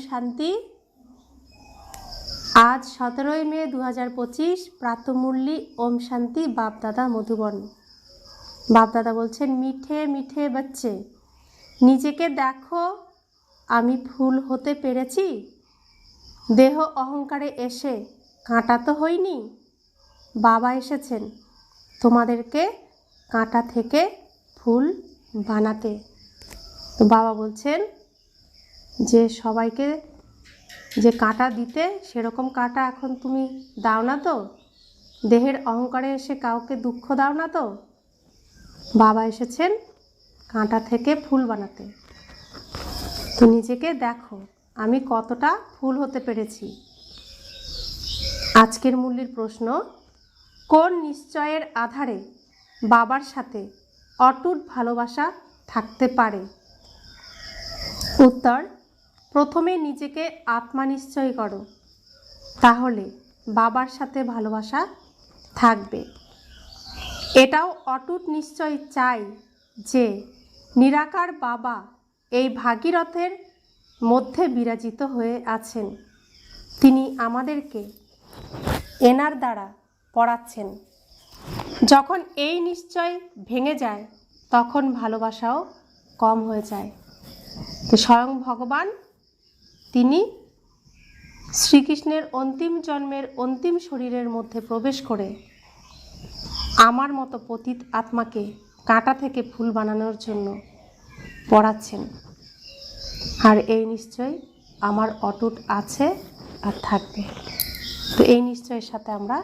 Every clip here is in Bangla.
শান্তি। आज 17 মে 2025 प्रातःमुरली ओम शांति। बाप दादा मधुबन। बाप दादा बोलছেন মিঠে মিঠে बच्चे নিজেকে দেখো আমি ফুল হতে পেরেছি। দেহ অহংকারে এসে কাঁটা তো হইনি। বাবা এসেছেন তোমাদেরকে কাঁটা থেকে ফুল বানাতে। তো বাবা বলছেন যে সবাইকে যে কাঁটা দিতে সেরকম কাঁটা এখন তুমি দাও না তো। দেহের অহংকারে এসে কাউকে দুঃখ দাও না তো। বাবা এসেছেন কাঁটা থেকে ফুল বানাতে। তো নিজেকে দেখো আমি কতটা ফুল হতে পেরেছি। আজকের মুরলির প্রশ্ন, কোন নিশ্চয়ের আধারে বাবার সাথে অটুট ভালোবাসা থাকতে পারে? উত্তর, প্রথমে নিজেকে আত্মা নিশ্চয় করো, তাহলে বাবার সাথে ভালোবাসা থাকবে। এটাও অটুট নিশ্চয় চাই যে নিরাকার বাবা এই ভাগীরথের মধ্যে বিরাজিত হয়ে আছেন। তিনি আমাদেরকে এনার দ্বারা পড়াচ্ছেন। যখন এই নিশ্চয় ভেঙে যায় তখন ভালোবাসাও কম হয়ে যায়। তো স্বয়ং ভগবান তিনি শ্রীকৃষ্ণের অন্তিম জন্মের অন্তিম শরীরের মধ্যে প্রবেশ করে আমার মতো পতিত আত্মাকে কাঁটা থেকে ফুল বানানোর জন্য পড়াচ্ছেন। আর এই নিশ্চয় আমার অটুট আছে আর থাকবে। তো এই নিশ্চয়ের সাথে আমরা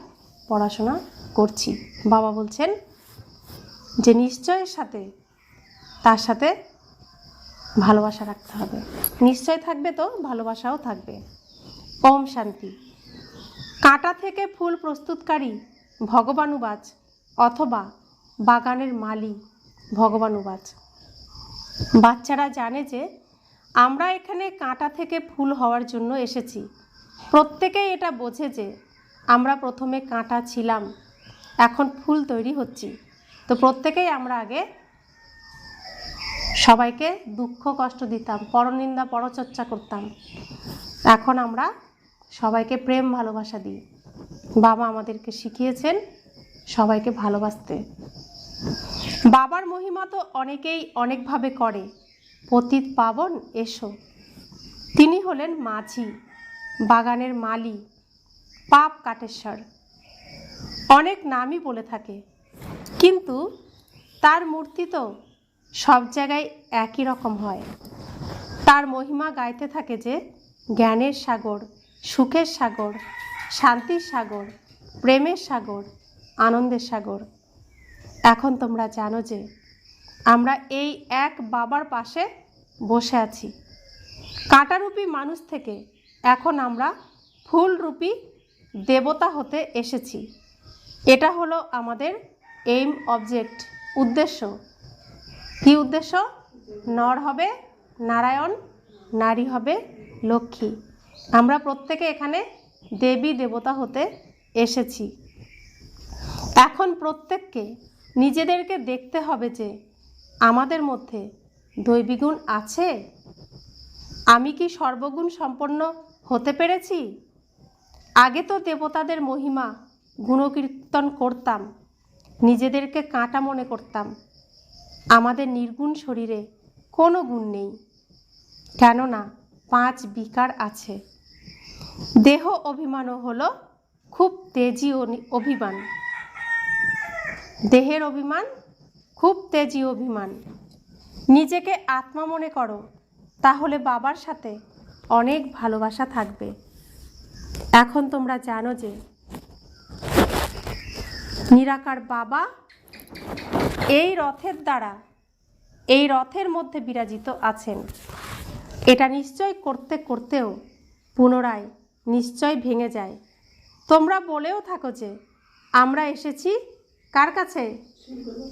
পড়াশোনা করছি। বাবা বলছেন যে নিশ্চয়ের সাথে তার সাথে ভালোবাসা রাখতে হবে। নিশ্চয় থাকবে তো ভালোবাসাও থাকবে। ওম শান্তি। কাঁটা থেকে ফুল প্রস্তুতকারী ভগবানুবাজ অথবা বাগানের মালি ভগবানুবাজ। বাচ্চারা জানে যে আমরা এখানে কাঁটা থেকে ফুল হওয়ার জন্য এসেছি। প্রত্যেকেই এটা বোঝে যে আমরা প্রথমে কাঁটা ছিলাম, এখন ফুল তৈরি হচ্ছি। তো প্রত্যেকেই আমরা আগে সবাইকে দুঃখ কষ্ট দিতাম, পরনিন্দা পরচর্চা করতাম। এখন আমরা সবাইকে প্রেম ভালোবাসা দিই। বাবা আমাদেরকে শিখিয়েছেন সবাইকে ভালোবাসতে। বাবার মহিমা তো অনেকেই অনেকভাবে করে। পতিত পাবন এসো। তিনি হলেন মাঝি, বাগানের মালি, পাপ কাটেশ্বর। অনেক নামই বলে থাকে, কিন্তু তার মূর্তি তো সব জায়গায় একই রকম হয়। তার মহিমা গাইতে থাকে যে জ্ঞানের সাগর, সুখের সাগর, শান্তির সাগর, প্রেমের সাগর, আনন্দের সাগর। এখন তোমরা জানো যে আমরা এই এক বাবার পাশে বসে আছি। কাঁটারূপী মানুষ থেকে এখন আমরা ফুলরূপী দেবতা হতে এসেছি। এটা হলো আমাদের এইম, অবজেক্ট, উদ্দেশ্য। কি উদ্দেশ্য? নর হবে নারায়ণ, নারী হবে লক্ষ্মী। আমরা প্রত্যেকে এখানে দেবী দেবতা হতে এসেছি। এখন প্রত্যেককে নিজেদেরকে দেখতে হবে যে আমাদের মধ্যে দৈবীগুণ আছে। আমি কি সর্বগুণ সম্পন্ন হতে পেরেছি? আগে তো দেবতাদের মহিমা গুণকীর্তন করতাম, নিজেদেরকে কাঁটা মনে করতাম। আমাদের নির্গুণ শরীরে কোনো গুণ নেই, কেননা 5 বিকার আছে। দেহ অভিমানও হলো খুব তেজি অভিমান। দেহের অভিমান খুব তেজি অভিমান। নিজেকে আত্মা মনে করো, তাহলে বাবার সাথে অনেক ভালোবাসা থাকবে। এখন তোমরা জানো যে নিরাকার বাবা এই রথের দ্বারা এই রথের মধ্যে বিরাজিত আছেন। এটা নিশ্চয় করতে করতেও পুনরায় নিশ্চয় ভেঙে যায়। তোমরা বলেও থাকো যে আমরা এসেছি কার কাছে?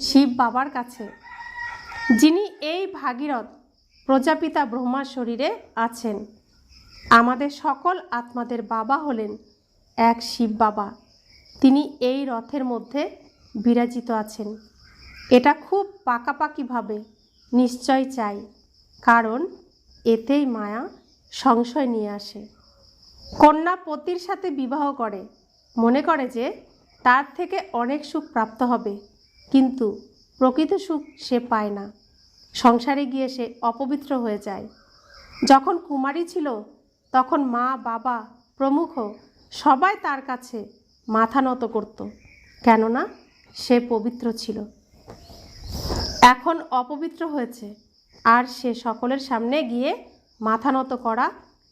শিব বাবার কাছে, যিনি এই ভাগীরথ প্রজাপিতা ব্রহ্মার শরীরে আছেন। আমাদের সকল আত্মাদের বাবা হলেন এক শিব বাবা। তিনি এই রথের মধ্যে বিরাজিত আছেন। এটা খুব পাকাপাকিভাবে নিশ্চয় চাই, কারণ এতেই মায়া সংশয় নিয়ে আসে। কন্যা পতির সাথে বিবাহ করে, মনে করে যে তার থেকে অনেক সুখ প্রাপ্ত হবে, কিন্তু প্রকৃত সুখ সে পায় না। সংসারে গিয়ে সে অপবিত্র হয়ে যায়। যখন কুমারী ছিল তখন মা, বাবা প্রমুখ সবাই তার কাছে মাথা নত করত, কেননা সে পবিত্র ছিল। এখন অপবিত্র হয়েছে আর সে সকলের সামনে গিয়ে মাথা নত করা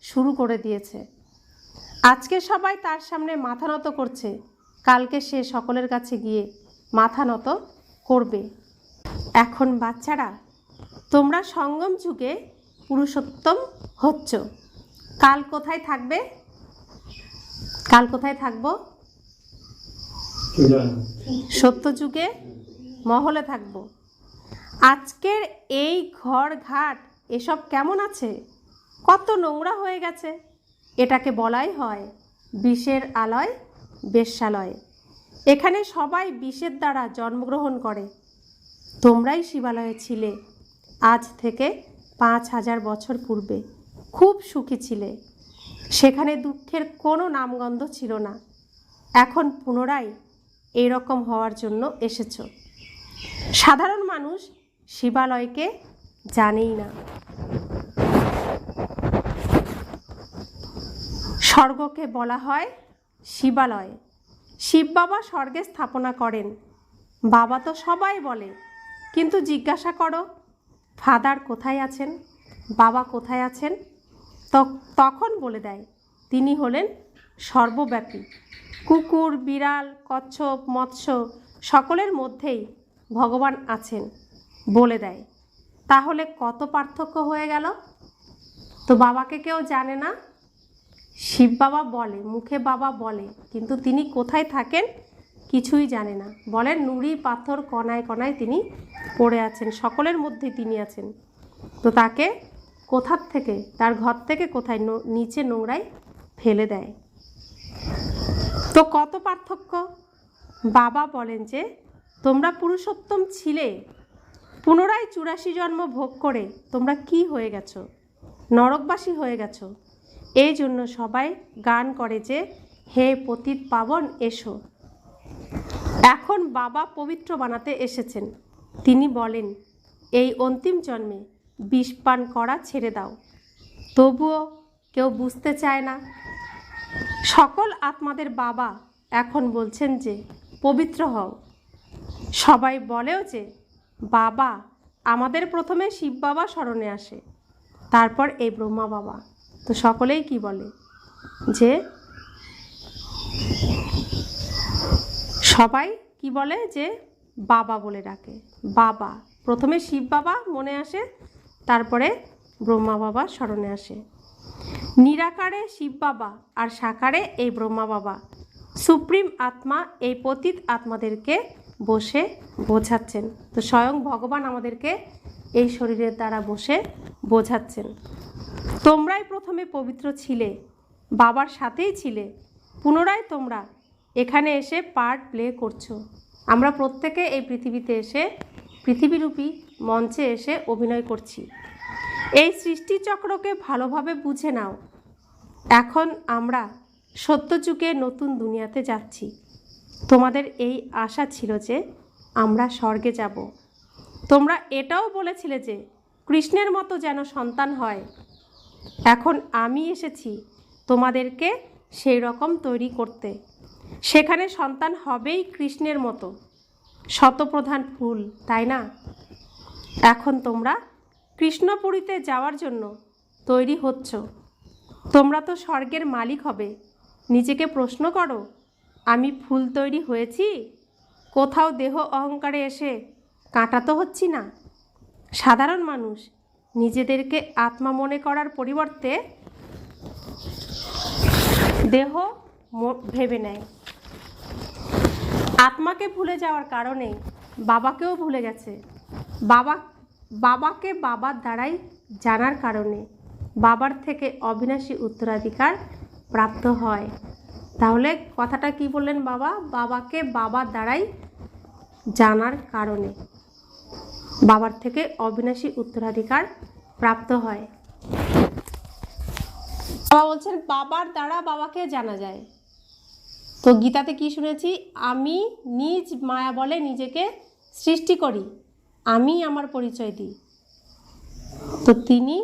শুরু করে দিয়েছে। আজকে সবাই তার সামনে মাথা নত করছে, কালকে সে সকলের কাছে গিয়ে মাথা নত করবে। এখন বাচ্চারা, তোমরা সঙ্গম যুগে পুরুষোত্তম হচ্ছ, কাল কোথায় থাকবে? কাল কোথায় থাকবো? সত্য যুগে মহলে থাকব। আজকের এই ঘর ঘাট এসব কেমন আছে? কত নোংরা হয়ে গেছে। এটাকে বলাই হয় বিষের আলয়, বেশ্যালয়। এখানে সবাই বিষের দ্বারা জন্মগ্রহণ করে। তোমরাই শিবালয়ে ছিলে আজ থেকে 5000 বছর পূর্বে, খুব সুখী ছিলে। সেখানে দুঃখের কোনো নামগন্ধ ছিল না। এখন পুনরায় এরকম হওয়ার জন্য এসেছ। সাধারণ মানুষ শিবালয়কে জানেই না। স্বর্গকে বলা হয় শিবালয়। শিব বাবা স্বর্গে স্থাপনা করেন। বাবা তো সবাই বলে, কিন্তু জিজ্ঞাসা করো ফাদার কোথায় আছেন, বাবা কোথায় আছেন, তখন বলে দেয় তিনি হলেন সর্বব্যাপী। কুকুর, বিড়াল, কচ্ছপ, মৎস্য সকলের মধ্যেই ভগবান আছেন বলে দেয়। তাহলে কত পার্থক্য হয়ে গেল। তো বাবাকে কেউ জানে না। শিব বাবা বলে, মুখে বাবা বলে, কিন্তু তিনি কোথায় থাকেন কিছুই জানে না। বলেন নুড়ি পাথর কণায় কণায় তিনি পড়ে আছেন, সকলের মধ্যে তিনি আছেন। তো তাকে কোথার থেকে, তার ঘর থেকে কোথায় নিচে নোংরায় ফেলে দেয়। তো কত পার্থক্য। বাবা বলেন যে তোমরা পুরুষোত্তম ছিলে, পুনরায় 84 জন্ম ভোগ করে তোমরা কি হয়ে গেছো? নরকবাসী হয়ে গেছো। এই জন্য সবাই গান করে যে হে পতিত পাবন এসো। এখন বাবা পবিত্র বানাতে এসেছেন। তিনি বলেন এই অন্তিম জন্মে বিষ পান করা ছেড়ে দাও। তবুও কেউ বুঝতে চায় না। সকল আত্মাদের বাবা এখন বলছেন যে পবিত্র হও। সবাই বলেও যে বাবা, আমাদের প্রথমে শিব বাবা স্মরণে আসে, তারপর এই ব্রহ্মা বাবা। তো সকলেই কি বলে যে, সবাই কি বলে যে বাবা বলে ডাকে। বাবা, প্রথমে শিব বাবা মনে আসে, তারপরে ব্রহ্মা বাবা স্মরণে আসে। নিরাকারে শিব বাবা আর সাকারে এই ব্রহ্মা বাবা। সুপ্রিম আত্মা এই পতিত আত্মাদেরকে বসে বোঝাচ্ছেন। তো স্বয়ং ভগবান আমাদেরকে এই শরীরের দ্বারা বসে বোঝাচ্ছেন। তোমরাই প্রথমে পবিত্র ছিলে, বাবার সাথেই ছিলে, পুনরায় তোমরা এখানে এসে পার্ট প্লে করছো। আমরা প্রত্যেকে এই পৃথিবীতে এসে, পৃথিবীরূপী মঞ্চে এসে অভিনয় করছি। এই সৃষ্টিচক্রকে ভালোভাবে বুঝে নাও। এখন আমরা সত্যযুগে নতুন দুনিয়াতে যাচ্ছি। তোমাদের এই আশা ছিল যে আমরা স্বর্গে যাব। তোমরা এটাও বলেছিলে যে কৃষ্ণের মতো যেন সন্তান হয়। এখন আমি এসেছি তোমাদেরকে সেই রকম তৈরি করতে। সেখানে সন্তান হবেই কৃষ্ণের মতো, শতপ্রধান ফুল, তাই না? এখন তোমরা কৃষ্ণপুরীতে যাওয়ার জন্য তৈরি হচ্ছ। তোমরা তো স্বর্গের মালিক হবে। নিজেকে প্রশ্ন করো, আমি ফুল তৈরি হয়েছি? কোথাও দেহ অহংকারে এসে কাঁটা তো হচ্ছি না। সাধারণ মানুষ নিজেদেরকে আত্মা মনে করার পরিবর্তে দেহ ভেবে নেয়। আত্মাকে ভুলে যাওয়ার কারণে বাবাকেও ভুলে গেছে। বাবাকে বাবার দ্বারাই জানার কারণে বাবার থেকে অবিনাশী উত্তরাধিকার প্রাপ্ত হয়। তাহলে কথাটা কি বললেন বাবা? বাবাকে বাবার দ্বারাই জানার কারণে বাবার থেকে অবিনাশী উত্তরাধিকার প্রাপ্ত হয়। বাবা বলছেন বাবার দ্বারা বাবাকে জানা যায়। তো গীতাতে কি শুনেছি? আমি নিজ মায়া বলে নিজেকে সৃষ্টি করি, আমি আমার পরিচয় দিই। তো তিনি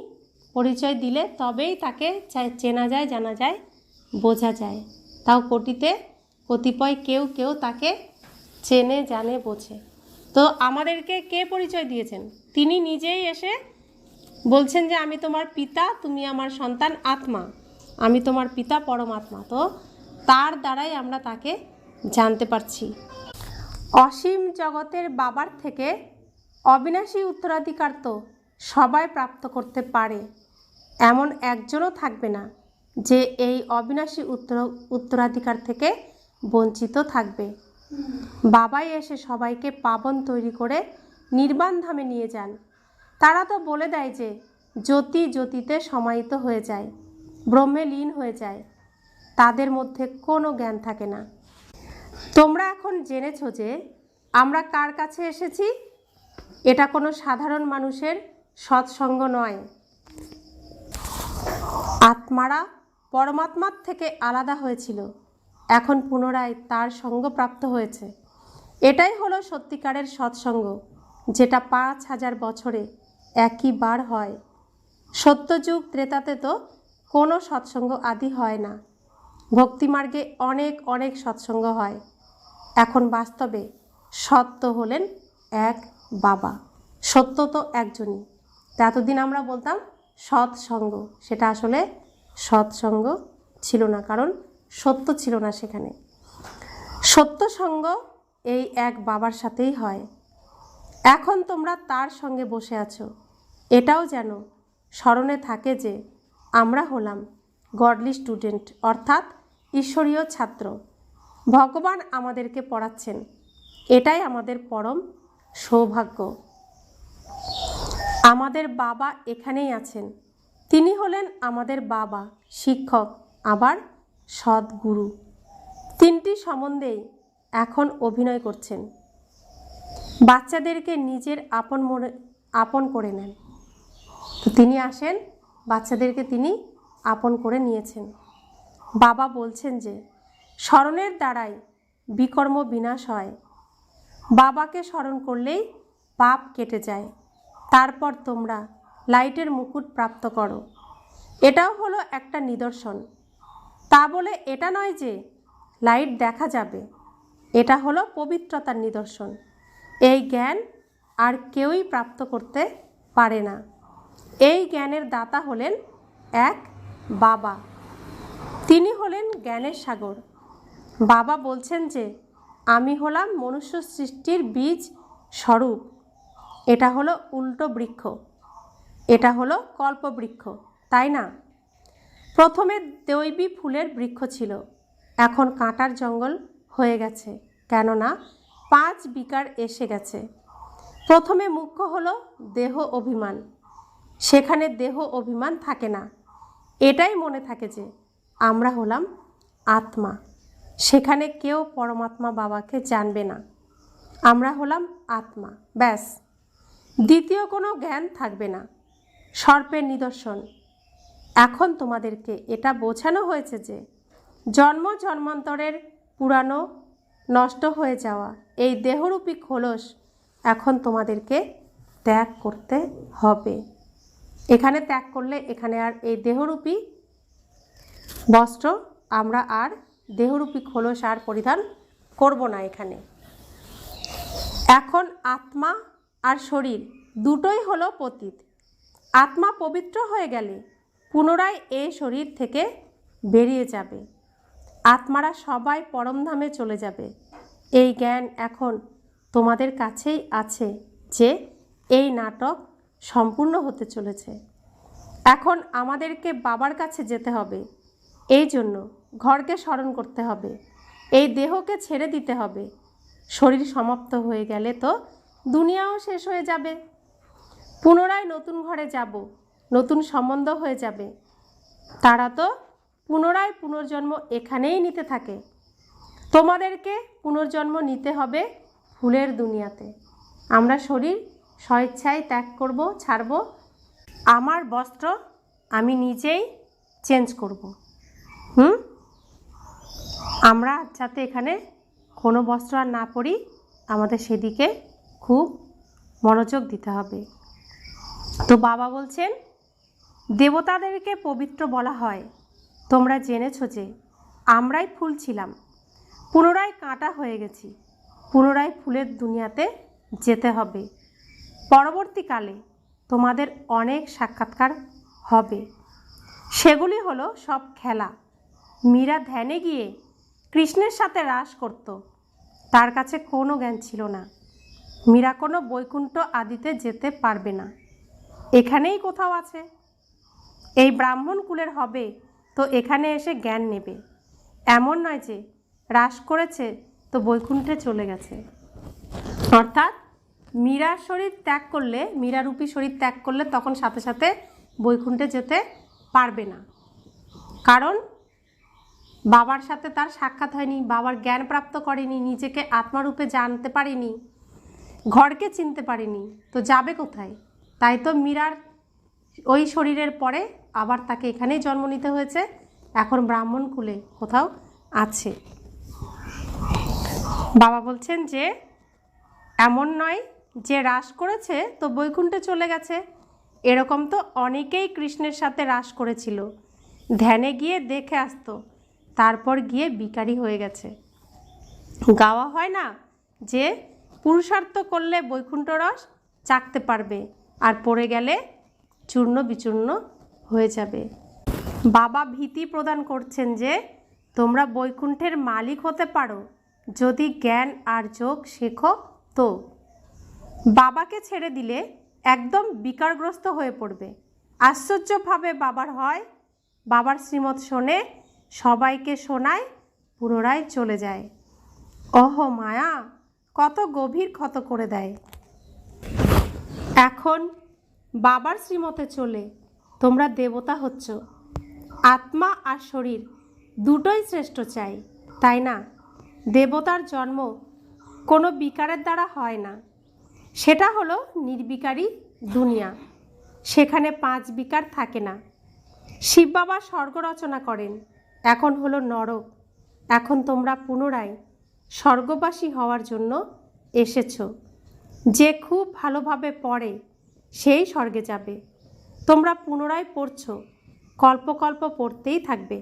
পরিচয় দিলে তবেই তাকে চেনা যায়, জানা যায়, বোঝা যায়। তাও কোটিতে কতিপয় কেউ কেউ তাকে চেনে, জানে, বোঝে। তো আমাদেরকে কে পরিচয় দিয়েছেন? তিনি নিজেই এসে বলছেন যে আমি তোমার পিতা, তুমি আমার সন্তান আত্মা, আমি তোমার পিতা পরমাত্মা। তো তার দ্বারাই আমরা তাকে জানতে পারছি। অসীম জগতের বাবার থেকে অবিনাশী উত্তরাধিকার তো সবাই প্রাপ্ত করতে পারে, এমন একজনও থাকবে না যে এই অবিনাশী উত্তরাধিকার থেকে বঞ্চিত থাকবে। বাবাই এসে সবাইকে পাবন তৈরি করে নির্বাণ ধামে নিয়ে যান। তারা তো বলে দেয় যে জ্যোতি জ্যোতিতে সমাহিত হয়ে যায়, ব্রহ্মে লীন হয়ে যায়, তাদের মধ্যে কোনো জ্ঞান থাকে না। তোমরা এখন জেনেছ যে আমরা কার কাছে এসেছি। এটা কোনো সাধারণ মানুষের সৎসঙ্গ নয়। আত্মারা পরমাত্মার থেকে আলাদা হয়েছিল, এখন পুনরায় তার সঙ্গ প্রাপ্ত হয়েছে। এটাই হলো সত্যিকারের সৎসঙ্গ, যেটা 5000 বছরে একই বার হয়। সত্যযুগ ত্রেতাতে তো কোনো সৎসঙ্গ আদি হয় না। ভক্তিমার্গে অনেক অনেক সৎসঙ্গ হয়। এখন বাস্তবে সত্য হলেন এক বাবা, সত্য তো একজনই। এতদিন আমরা বলতাম সৎসঙ্গ, সেটা আসলে সৎসঙ্গ ছিল না, কারণ সত্য ছিল না সেখানে। সত্য সঙ্গ এই এক বাবার সাথেই হয়। এখন তোমরা তার সঙ্গে বসে আছো, এটাও যেন স্মরণে থাকে যে আমরা হলাম গডলি স্টুডেন্ট, অর্থাৎ ঈশ্বরীয় ছাত্র। ভগবান আমাদেরকে পড়াচ্ছেন, এটাই আমাদের পরম সৌভাগ্য। আমাদের বাবা এখানেই আছেন, তিনি হলেন আমাদের বাবা, শিক্ষক, আবার সদ্গুরু। তিনটি সম্বন্ধেই এখন অভিনয় করছেন। বাচ্চাদেরকে নিজের আপন করে নেন। তো তিনি আসেন, বাচ্চাদেরকে তিনি আপন করে নিয়েছেন। বাবা বলছেন যে স্মরণের দ্বারাই বিকর্ম বিনাশ হয়। বাবাকে স্মরণ করলেই পাপ কেটে যায়, তারপর তোমরা লাইটের মুকুট প্রাপ্ত করো। এটাও হলো একটা নিদর্শন। তা বলে এটা নয় যে লাইট দেখা যাবে, এটা হলো পবিত্রতার নিদর্শন। এই জ্ঞান আর কেউই প্রাপ্ত করতে পারে না। এই জ্ঞানের দাতা হলেন এক বাবা, তিনি হলেন জ্ঞানের সাগর। বাবা বলছেন যে আমি হলাম মনুষ্য সৃষ্টির বীজ স্বরূপ। এটা হলো উল্টো বৃক্ষ, এটা হলো কল্পবৃক্ষ, তাই না? প্রথমে দৈবী ফুলের বৃক্ষ ছিল, এখন কাঁটার জঙ্গল হয়ে গেছে, কেননা 5 বিকার এসে গেছে। প্রথমে মুখ্য হলো দেহ অভিমান, সেখানে দেহ অভিমান থাকে না। এটাই মনে থাকে যে আমরা হলাম আত্মা, সেখানে কেউ পরমাত্মা বাবাকে জানবে না। আমরা হলাম আত্মা, ব্যাস। দ্বিতীয় কোনো জ্ঞান থাকবে না, সর্পের নিদর্শন। এখন তোমাদেরকে এটা বোঝানো হয়েছে যে জন্ম জন্মান্তরের পুরানো নষ্ট হয়ে যাওয়া এই দেহরূপী খোলস এখন তোমাদেরকে ত্যাগ করতে হবে। এখানে ত্যাগ করলে এখানে আর এই দেহরূপী বস্ত্র, আমরা আর দেহরূপী খোলস আর পরিধান করব না এখানে। এখন আত্মা আর শরীর দুটোই হলো পতিত। আত্মা পবিত্র হয়ে গেলে পুনরায় এই শরীর থেকে বেরিয়ে যাবে। আত্মারা সবাই পরমধামে চলে যাবে। এই জ্ঞান এখন তোমাদের কাছেই আছে যে এই নাটক সম্পূর্ণ হতে চলেছে। এখন আমাদেরকে বাবার কাছে যেতে হবে, এই জন্য ঘরকে স্মরণ করতে হবে, এই দেহকে ছেড়ে দিতে হবে। শরীর সমাপ্ত হয়ে গেলে তো দুনিয়াও শেষ হয়ে যাবে। পুনরায় নতুন ঘরে যাব, নতুন সম্বন্ধ হয়ে যাবে। তারা তো পুনরায় পুনর্জন্ম এখানেই নিতে থাকে। তোমাদেরকে পুনর্জন্ম নিতে হবে ফুলের দুনিয়াতে। আমরা শরীর স্বেচ্ছায় ত্যাগ করব, ছাড়ব। আমার বস্ত্র আমি নিজেই চেঞ্জ করব। আমরা যাতে এখানে কোনো বস্ত্র আর না পরি, আমাদের সেদিকে খুব মনোযোগ দিতে হবে। তো বাবা বলছেন, দেবতাদেরকে পবিত্র বলা হয়। তোমরা জেনেছ যে আমরাই ফুল ছিলাম, পুনরায় কাঁটা হয়ে গেছি, পুনরায় ফুলের দুনিয়াতে যেতে হবে। পরবর্তীকালে তোমাদের অনেক সাক্ষাৎকার হবে, সেগুলি হলো সব খেলা। মীরা ধ্যানে গিয়ে কৃষ্ণের সাথে রাস করত। তার কাছে কোনো জ্ঞান ছিল না। মীরা কোনো বৈকুণ্ঠ আদিতে যেতে পারবে না, এখানেই কোথাও আছে। এই ব্রাহ্মণ কুলের হবে তো এখানে এসে জ্ঞান নেবে, এমন নয় যে রাস করেছে তো বৈকুণ্ঠে চলে গেছে। অর্থাৎ মীরার শরীর ত্যাগ করলে, মীরারূপী শরীর ত্যাগ করলে তখন সাথে সাথে বৈকুণ্ঠে যেতে পারবে না, কারণ বাবার সাথে তার সাক্ষাৎ হয়নি, বাবার জ্ঞান প্রাপ্ত করেনি, নিজেকে আত্মারূপে জানতে পারেনি, ঘরকে চিনতে পারেনি, তো যাবে কোথায়? তাই তো মীরার ওই শরীরের পরে আবার তাকে এখানেই জন্ম নিতে হয়েছে, এখন ব্রাহ্মণ কুলে কোথাও আছে। বাবা বলছেন যে এমন নয় যে রাস করেছে তো বৈকুণ্ঠে চলে গেছে। এরকম তো অনেকেই কৃষ্ণের সাথে রাস করেছিল, ধ্যানে গিয়ে দেখে আসতো, তারপর গিয়ে বিকারী হয়ে গেছে। গাওয়া হয় না যে পুরুষার্থ করলে বৈকুণ্ঠ রস চাকতে পারবে, আর পড়ে গেলে চূর্ণ বিচূর্ণ হয়ে যাবে। বাবা ভীতি প্রদান করছেন যে তোমরা বৈকুণ্ঠের মালিক হতে পারো যদি জ্ঞান আর যোগ শেখো। তো বাবাকে ছেড়ে দিলে একদম বিকারগ্রস্ত হয়ে পড়বে। আশ্চর্যভাবে বাবার হয়, বাবার শ্রীমত শোনে, সবাইকে শোনায়, পুনরায় চলে যায়। ওহো মায়া কত গভীর ক্ষত করে দেয়। এখন বাবার শ্রীমতে চলে তোমরা দেবতা হচ্ছ। আত্মা আর শরীর দুটোই শ্রেষ্ঠ চাই, তাই না? দেবতার জন্ম কোনো বিকারের দ্বারা হয় না, সেটা হলো নির্বিকারী দুনিয়া, সেখানে 5 বিকার থাকে না। শিব বাবা স্বর্গ রচনা করেন, এখন হলো নরক। এখন তোমরা পুনরায় স্বর্গবাসী হওয়ার জন্য এসেছ। যে খুব ভালোভাবে পড়ে সেই স্বর্গে যাবে। তোমরা পুনরায় পড়ছো, কল্প কল্প পড়তেই থাকবে।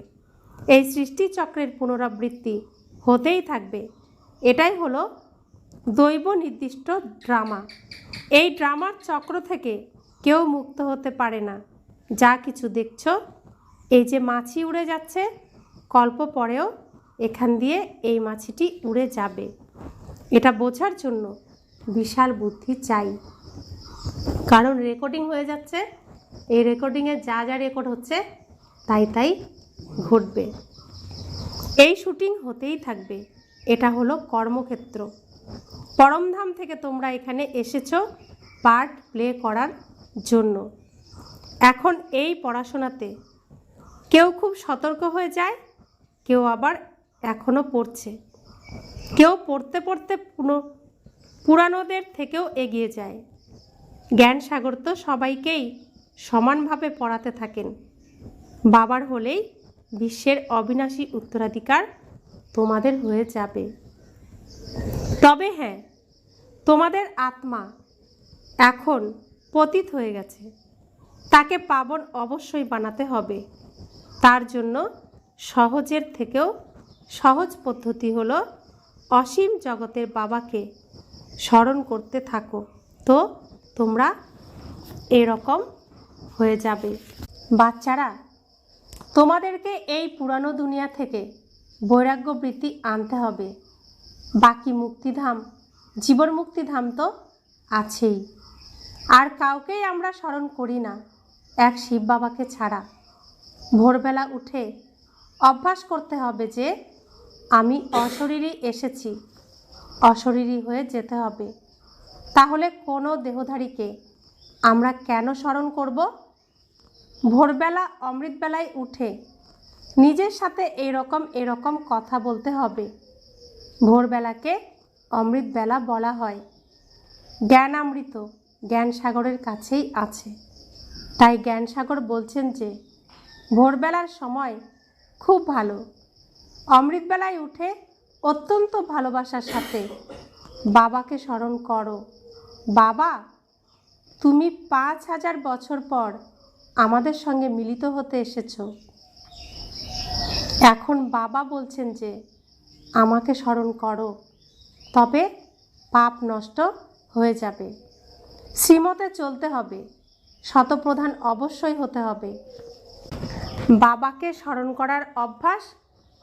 এই সৃষ্টিচক্রের পুনরাবৃত্তি হতেই থাকবে। এটাই হলো দৈব নির্দিষ্ট ড্রামা। এই ড্রামার চক্র থেকে কেউ মুক্ত হতে পারে না। যা কিছু দেখছো, এই যে মাছি উড়ে যাচ্ছে, কল্প পরেও এখান দিয়ে এই মাছিটি উড়ে যাবে। এটা বোঝার জন্য বিশাল বুদ্ধি চাই, কারণ রেকর্ডিং হয়ে যাচ্ছে। এই রেকর্ডিংয়ে যা যা রেকর্ড হচ্ছে তাই তাই ঘটবে। এই শুটিং হতেই থাকবে। এটা হলো কর্মক্ষেত্র। পরমধাম থেকে তোমরা এখানে এসেছো পার্ট প্লে করার জন্য। এখন এই পড়াশোনাতে কেউ খুব সতর্ক হয়ে যায়, কেউ আবার এখনও পড়ছে, কেউ পড়তে পড়তে পুরানোদের থেকেও এগিয়ে যায়। জ্ঞান সাগর তো সবাইকেই সমানভাবে পড়াতে থাকেন। বাবার হলেই বিশ্বের অবিনাশী উত্তরাধিকার তোমাদের হয়ে যাবে। তবে হ্যাঁ, তোমাদের আত্মা এখন পতিত হয়ে গেছে, তাকে পাবন অবশ্যই বানাতে হবে। তার জন্য সহজের থেকেও সহজ পদ্ধতি হলো অসীম জগতের বাবাকে স্মরণ করতে থাকো, তো তোমরা এরকম হয়ে যাবে। বাচ্চারা, তোমাদেরকে এই পুরানো দুনিয়া থেকে বৈরাগ্য বৃত্তি আনতে হবে। বাকি মুক্তিধাম, জীবন মুক্তিধাম তো আছেই। আর কাউকেই আমরা স্মরণ করি না এক শিব বাবাকে ছাড়া। ভোরবেলা উঠে অভ্যাস করতে হবে যে আমি অশরীরী এসেছি, অশরীরী হয়ে যেতে হবে। তাহলে কোনো দেহধারীকে আমরা কেন স্মরণ করব? ভোরবেলা অমৃতবেলায় উঠে নিজের সাথে এরকম কথা বলতে হবে। ভোরবেলাকে অমৃতবেলা বলা হয়। জ্ঞানামৃত জ্ঞান সাগরের কাছেই আছে। তাই জ্ঞান সাগর বলছেন যে ভোরবেলার সময় খুব ভালো। অমৃতবেলায় উঠে অত্যন্ত ভালোবাসার সাথে বাবাকে স্মরণ করো। বাবা, তুমি 5000 বছর পর আমাদের সঙ্গে মিলিত হতে এসেছ। এখন বাবা বলছেন যে আমাকে স্মরণ করো, তবে পাপ নষ্ট হয়ে যাবে। শ্রীমতে চলতে হবে, শতপ্রধান অবশ্যই হতে হবে। বাবাকে স্মরণ করার অভ্যাস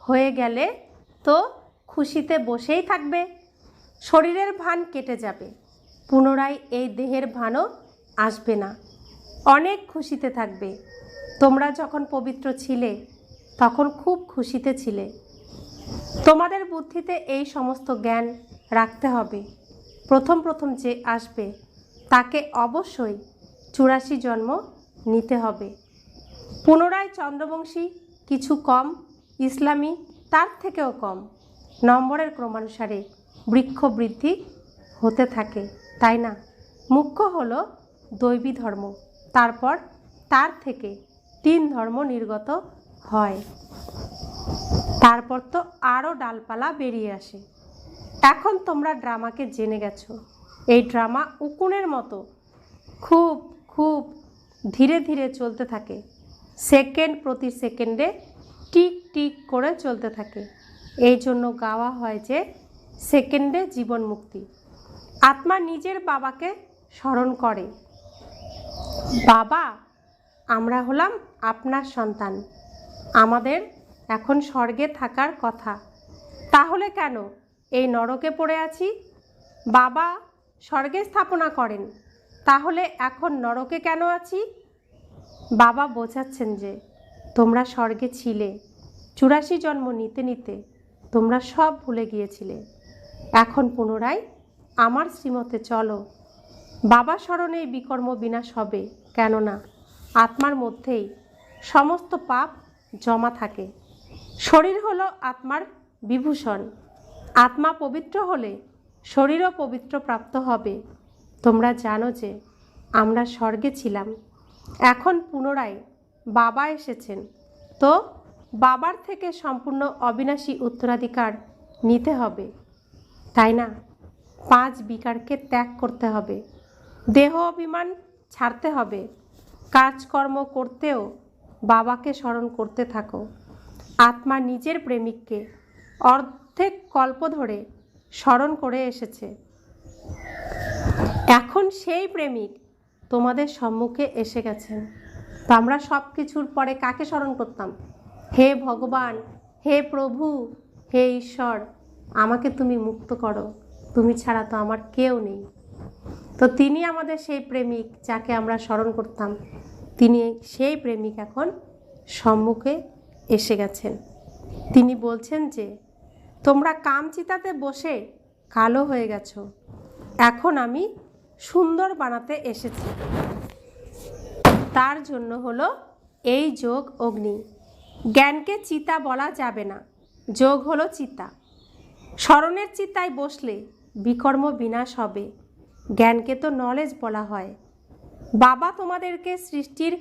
হয়ে গেলে তো খুশিতে বসেই থাকবে। শরীরের ভান কেটে যাবে, পুনরায় এই দেহের ভানও আসবে না। অনেক খুশিতে থাকবে। তোমরা যখন পবিত্র ছিলে তখন খুব খুশিতে ছিলে। তোমাদের বুদ্ধিতে এই সমস্ত জ্ঞান রাখতে হবে। প্রথম প্রথম যে আসবে তাকে অবশ্যই 84 জন্ম নিতে হবে। পুনরায় চন্দ্রবংশী কিছু কম, ইসলামী তার থেকেও কম। নম্বরের ক্রমানুসারে বৃক্ষ বৃদ্ধি হতে থাকে, তাই না? মুখ্য হলো দৈবী ধর্ম, তারপর তার থেকে 3 ধর্ম নির্গত হয়, তারপর তো আরও ডালপালা বেরিয়ে আসে। এখন তোমরা ড্রামাকে জেনে গেছো। এই ড্রামা উকুনের মতো খুব খুব ধীরে ধীরে চলতে থাকে। সেকেন্ড প্রতি সেকেন্ডে টিক টিক করে চলতে থাকে। এই জন্য গাওয়া হয় যে সেকেন্ডে জীবন মুক্তি। আত্মা নিজের বাবাকে স্মরণ করে, বাবা, আমরা হলাম আপনার সন্তান, আমাদের এখন স্বর্গে থাকার কথা, তাহলে কেন এই নরকে পড়ে আছি? বাবা স্বর্গে স্থাপনা করেন, তাহলে এখন নরকে কেন আছি? বাবা বোঝাচ্ছেন যে তোমরা স্বর্গে ছিলে, 84 জন্ম নিতে নিতে তোমরা সব ভুলে গিয়েছিলে। এখন পুনরায় আমার শ্রীমতে চলো। বাবা স্মরণে বিকর্ম বিনাশ হবে, কেননা আত্মার মধ্যেই সমস্ত পাপ জমা থাকে। শরীর হলো আত্মার বিভূষণ। আত্মা পবিত্র হলে শরীরও পবিত্র প্রাপ্ত হবে। তোমরা জানো যে আমরা স্বর্গে ছিলাম, এখন পুনরায় বাবা এসেছেন, তো বাবার থেকে সম্পূর্ণ অবিনাশী উত্তরাধিকার নিতে হবে, তাই না? 5 বিকারকে ত্যাগ করতে হবে, দেহ অভিমান ছাড়তে হবে। কাজকর্ম করতেও বাবাকে স্মরণ করতে থাকো। আত্মা নিজের প্রেমিককে অর্ধেক কল্প ধরে স্মরণ করে এসেছে। এখন সেই প্রেমিক তোমাদের সম্মুখে এসে গেছেন। তো আমরা সব কিছুর পরে কাকে স্মরণ করতাম? হে ভগবান, হে প্রভু, হে ঈশ্বর, আমাকে তুমি মুক্ত করো, তুমি ছাড়া তো আমার কেউ নেই। তো তিনি আমাদের সেই প্রেমিক যাকে আমরা স্মরণ করতাম, তিনি সেই প্রেমিক এখন সম্মুখে এসে গেছেন। তিনি বলছেন যে তোমরা কামচিতাতে বসে কালো হয়ে গেছো, এখন আমি সুন্দর বানাতে এসেছি। তার জন্য হলো এই যোগ অগ্নি। জ্ঞানকে চিতা বলা যাবে না, যোগ হলো চিতা। স্মরণের চিতায় বসলে বিকর্ম বিনাশ হবে। জ্ঞানকে তো নলেজ বলা হয়। বাবা তোমাদেরকে সৃষ্টির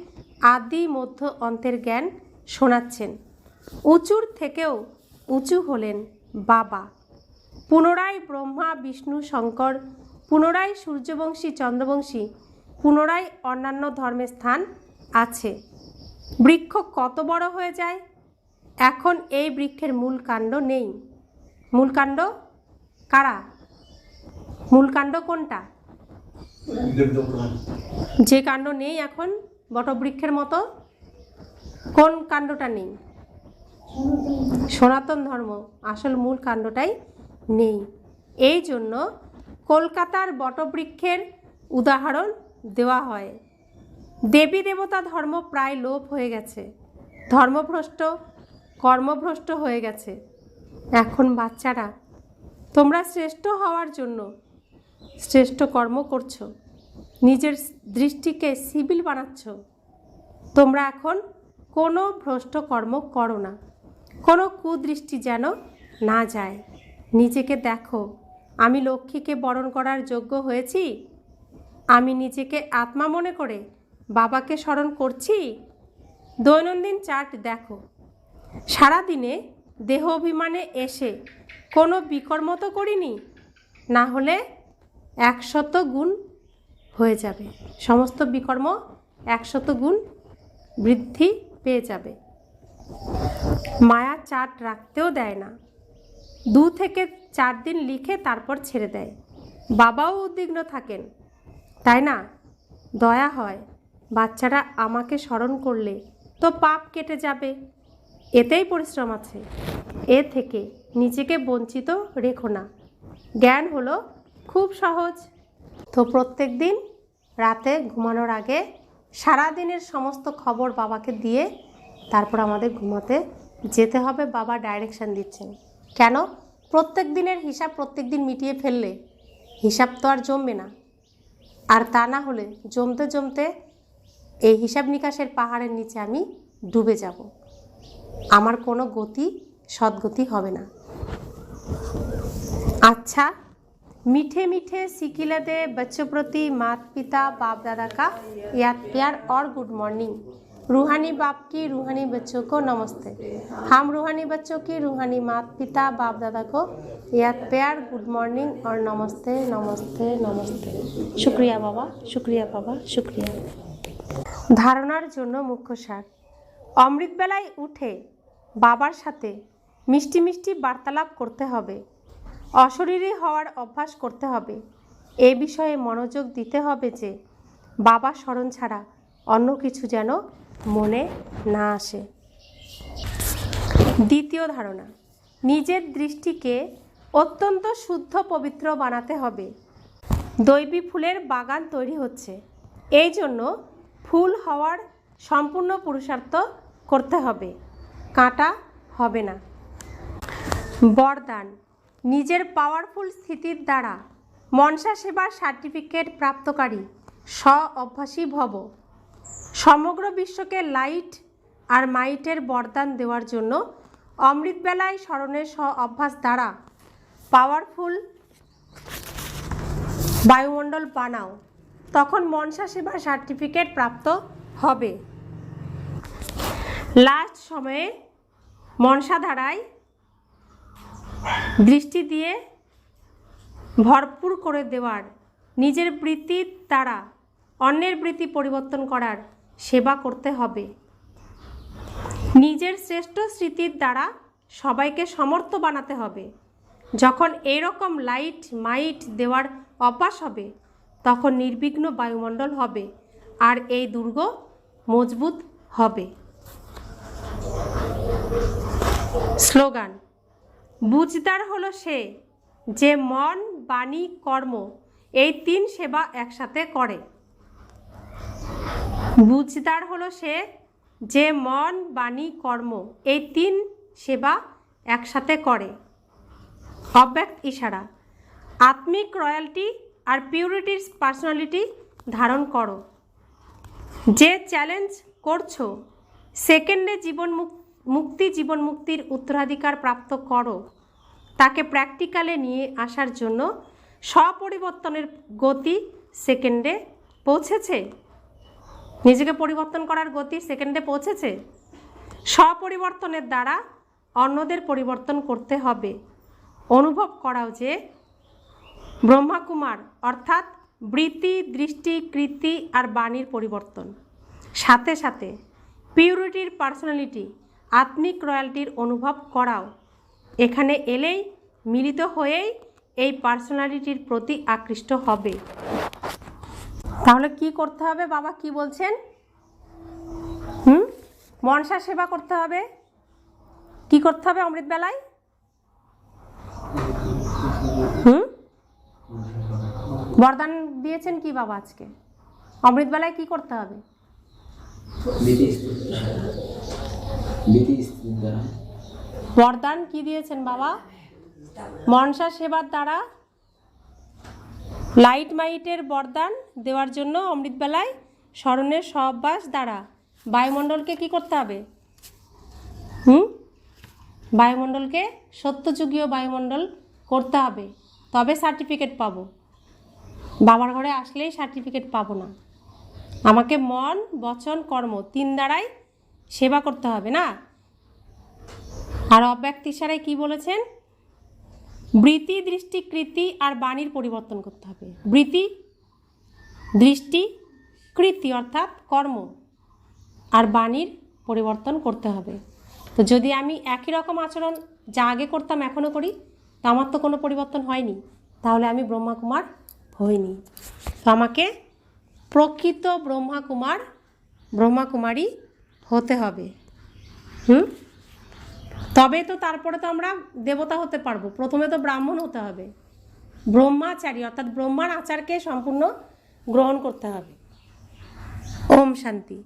আদি মধ্য অন্তের জ্ঞান শোনাচ্ছেন। উঁচুর থেকেও উঁচু হলেন বাবা। পুনরায় ব্রহ্মা বিষ্ণু শঙ্কর, পুনরায় সূর্যবংশী চন্দ্রবংশী, পুনরায় অন্যান্য ধর্মের স্থান আছে। বৃক্ষ কত বড় হয়ে যায়। এখন এই বৃক্ষের মূল কাণ্ড নেই। মূল কাণ্ড কারা? মূল কাণ্ড কোনটা? যে কাণ্ড নেই এখন বটবৃক্ষের মতো, কোন কাণ্ডটা নেই? সনাতন ধর্ম, আসল মূল কাণ্ডটাই নেই। এই জন্য কলকাতার বটবৃক্ষের উদাহরণ দেওয়া হয়। দেবী দেবতা ধর্ম প্রায় লোপ হয়ে গেছে, ধর্মভ্রষ্ট কর্মভ্রষ্ট হয়ে গেছে। এখন বাচ্চারা, তোমরা শ্রেষ্ঠ হওয়ার জন্য শ্রেষ্ঠ কর্ম করছো, নিজের দৃষ্টিকে সিভিল বানাচ্ছ। তোমরা এখন কোনো ভ্রষ্ট কর্ম করো না, কোনো কুদৃষ্টি যেন না যায়। নিজেকে দেখো, আমি লক্ষ্মীকে বরণ করার যোগ্য হয়েছি? আমি নিজেকে আত্মা মনে করে বাবাকে স্মরণ করছি? দৈনন্দিন চার্ট দেখো। সারাদিনে দেহ অভিমানে এসে কোনো বিকর্ম তো করিনি, না হলে 100 গুণ হয়ে যাবে। সমস্ত বিকর্ম 100 গুণ বৃদ্ধি পেয়ে যাবে। মায়া চার্ট রাখতেও দেয় না, 2 থেকে 4 দিন লিখে তারপর ছেড়ে দেয়। বাবাও উদ্বিগ্ন থাকেন, তাই না? দয়া হয়, বাচ্চারা আমাকে স্মরণ করলে তো পাপ কেটে যাবে, এতেই পরিশ্রম আছে। এ থেকে নিজেকে বঞ্চিত রেখো না। জ্ঞান হলো খুব সহজ। তো প্রত্যেক দিন রাতে ঘুমানোর আগে সারা দিনের সমস্ত খবর বাবাকে দিয়ে তারপর আমাদের ঘুমাতে যেতে হবে। বাবা ডাইরেকশন দিচ্ছেন। কেন? প্রত্যেক দিনের হিসাব প্রত্যেক দিন মিটিয়ে ফেললে হিসাব তো আর জমবে না, আর তা না হলে জমতে জমতে এই হিসাব নিকাশের পাহাড়ের নিচে আমি ডুবে যাব। আমার কোনো গতি সদ্গতি হবে না। अच्छा, मीठे मीठे सिकिले दे बच्चों प्रति माता पिता बाप दादा का याद प्यार और गुड मॉर्निंग। रूहानी बाप की रूहानी बच्चों को नमस्ते। हम रूहानी बच्चों की रूहानी माता पिता बाप दादा को याद प्यार गुड मॉर्निंग और नमस्ते नमस्ते नमस्ते। शुक्रिया बाबा, शुक्रिया बाबा, शुक्रिया। धारणार जोन्नो मुख्य सार। अमृत बेलाय उठे बाबार साथे मिष्टि मिष्टि वार्तालाप करते हबे, অশরীরী হওয়ার অভ্যাস করতে হবে। এই বিষয়ে মনোযোগ দিতে হবে যে বাবা স্মরণ ছাড়া অন্য কিছু যেন মনে না আসে। দ্বিতীয় ধারণা, নিজের দৃষ্টিকে অত্যন্ত শুদ্ধ পবিত্র বানাতে হবে। দৈবী ফুলের বাগান তৈরি হচ্ছে, এই জন্য ফুল হওয়ার সম্পূর্ণ পুরুষার্থ করতে হবে, কাঁটা হবে না। বরদান, নিজের পাওয়ারফুল স্থিতির দ্বারা মনসা সেবার সার্টিফিকেট প্রাপ্তকারী স্ব অভ্যাসী ভব। সমগ্র বিশ্বকে লাইট আর মাইটের বরদান দেওয়ার জন্য অমৃতবেলায় স্মরণের স্ব অভ্যাস দ্বারা পাওয়ারফুল বায়ুমণ্ডল বানাও, তখন মনসা সেবার সার্টিফিকেট প্রাপ্ত হবে। লাস্ট সময়ে মনসা ধারায় দৃষ্টি দিয়ে ভরপুর করে দেওয়ার, নিজের বৃত্তির দ্বারা অন্যের বৃত্তি পরিবর্তন করার সেবা করতে হবে। নিজের শ্রেষ্ঠ স্মৃতির দ্বারা সবাইকে সমর্থ বানাতে হবে। যখন এরকম লাইট মাইট দেওয়ার অভ্যাস হবে তখন নির্বিঘ্ন বায়ুমণ্ডল হবে আর এই দুর্গ মজবুত হবে। স্লোগান, বুঝদার হলো সে যে মন বাণী কর্ম এই 3 সেবা একসাথে করে। বুঝদার হলো সে যে মন বাণী কর্ম এই 3 সেবা একসাথে করে। অব্যক্ত ইশারা, আত্মিক রয়্যালটি আর পিউরিটির পার্সোনালিটি ধারণ করো। যে চ্যালেঞ্জ করছো সেকেন্ডে জীবন মুক্তি জীবন মুক্তির উত্তরাধিকার প্রাপ্ত করো, তাকে প্র্যাকটিক্যালে নিয়ে আসার জন্য স্বপরিবর্তনের গতি সেকেন্ডে পৌঁছেছে। নিজেকে পরিবর্তন করার গতি সেকেন্ডে পৌঁছেছে। স্বপরিবর্তনের দ্বারা অন্যদের পরিবর্তন করতে হবে। অনুভব করাও যে ব্রহ্মাকুমার অর্থাৎ বৃত্তি দৃষ্টি কৃতি আর বাণীর পরিবর্তন, সাথে সাথে পিউরিটির পার্সোনালিটি আত্মিক রয়্যালটির অনুভব করাও। এখানে এলেই মিলিত হয়েই এই পার্সোনালিটির প্রতি আকৃষ্ট হবে। তাহলে কি করতে হবে? বাবা কি বলছেন? মনসা সেবা করতে হবে। কি করতে হবে অমৃত বেলায়? বরদান দিয়েছেন কি বাবা আজকে? অমৃত বেলায় কি করতে হবে? বরদান কি দিয়েছেন বাবা? মনসা সেবার দ্বারা লাইট মাইটের বরদান দেওয়ার জন্য অমৃতবেলায় স্মরণের সহবাস দ্বারা বায়ুমণ্ডলকে কি করতে হবে? বায়ুমণ্ডলকে সত্যযুগীয় বায়ুমণ্ডল করতে হবে, তবে সার্টিফিকেট পাবো। বাবার ঘরে আসলেই সার্টিফিকেট পাবো না। আমাকে মন বচন কর্ম 3 দ্বারাই সেবা করতে হবে না। আর অব্যক্ত ইশারায় কি বলেছেন? বৃত্তি, দৃষ্টি, কৃতি আর বাণীর পরিবর্তন করতে হবে। বৃত্তি, দৃষ্টি, কৃতি অর্থাৎ কর্ম, আর বাণীর পরিবর্তন করতে হবে। তো যদি আমি একই রকম আচরণ যা আগে করতাম এখনও করি, তো আমার তো কোনো পরিবর্তন হয়নি, তাহলে আমি ব্রহ্মাকুমার হইনি। তো আমাকে প্রকৃত ব্রহ্মাকুমারী হতে হবে। তবে তো তারপরে তো আমরা দেবতা হতে পারবো। প্রথমে তো ব্রাহ্মণ হতে হবে, ব্রহ্মাচারী অর্থাৎ ব্রহ্মার আচারকে সম্পূর্ণ গ্রহণ করতে হবে। ওম শান্তি।